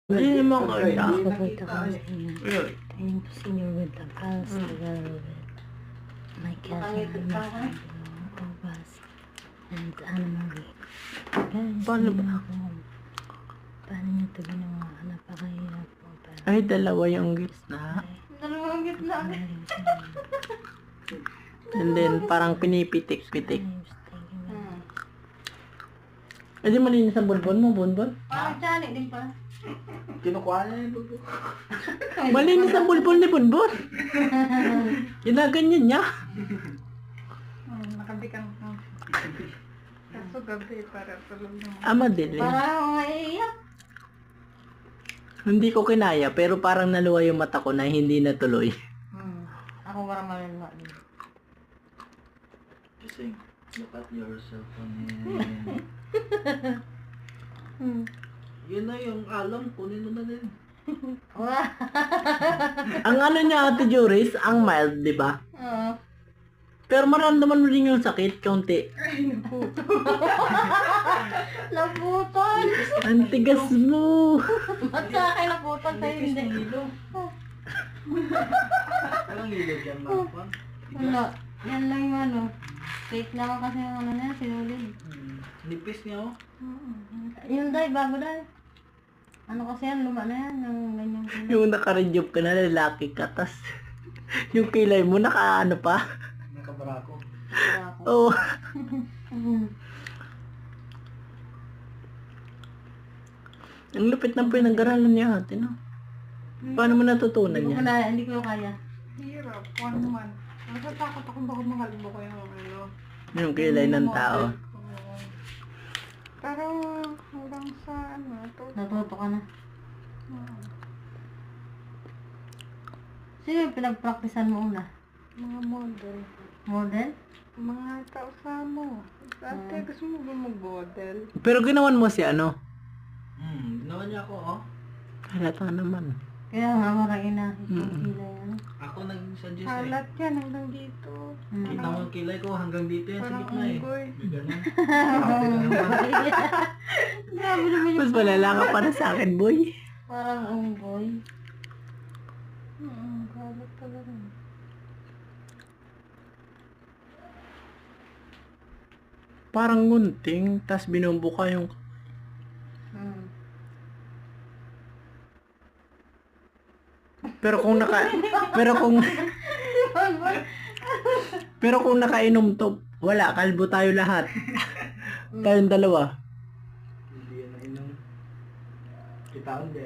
Hindi mo ko ito. Avoid the constant Yun. and proceed with the pulse together with my cat and my friend August and Anna-Marie. Paano ba? Paano niyo ito ginawa? Napakahirap po. Pero Ay, dalawa yung gitna. Dalawang gitna. And then, parang pinipitik-pitik. thank you. Eh, di malinis ang bulbon mo, bulbon? Parang tiyanik din pala. Kinukuha niya yung bugo. Malinis ang bulbon ni Bunbon. Ginaganyan niya. Nakabikang ko. Kaso gabi para tulog naman. Madilim. Parang maiiyak. Hindi ko kinaya, pero parang naluwa yung mata ko na hindi natuloy. Ako parang malala din. Kasi, look at yourself on him. Yun na yung alam, kunin mo na din. Wah! Ang ano niya, Ate Juris, ang mild, di ba? Oo. Pero maramdaman mo rin yung sakit, kaunti. Naputol! Ang tigas mo. Ba't sa akin naputol tayo hindi? Anong ilog yan, Mapon? Wala. Yan lang yung ano. Fake naman kasi yung ano niya, sinulid. Nipis niya, oh. Yung day, bago day. Ano kasi yan, luma na yan, yung ganyan. Yung naka-rejuve ka na, lalaki ka, tas yung kilay mo, naka-ano pa. Nakabarako. Oo. Ang lupit ng pinag-aralan niya, ate, no? Paano mo natutunan Hindi ko yan? na, hindi ko kaya. Hirap, 1 month. Natatakot ako baka mahalbo ko yung ano. Yung kilay ng tao. Oo. Pero hanggang sa ano, Natuto ka na. Sino yung pinag-practicean mo una? mga model. Model? Mga tao sa mo. Ate, gusto mo ba mag-model? Pero ginawan mo si ano? Ginawa niya ako, oh. Halata naman. Kaya nga marang inakit yung kilay. Ano? Ako nag-suggest eh. Halat yan hanggang dito. Kita mo ang kilay ko, hanggang dito yan sa Parang gitna eh. unggoy. May ganun. Grabe naman yung Mas malala ka para sa akin, boy. parang unggoy. Halat talaga. Parang ngunting, tas binumbuka yung... Pero kung pero kung nakainom to, wala, kalbo tayo lahat. Tayong dalawa. Hindi yan na inom. Kita ko, hindi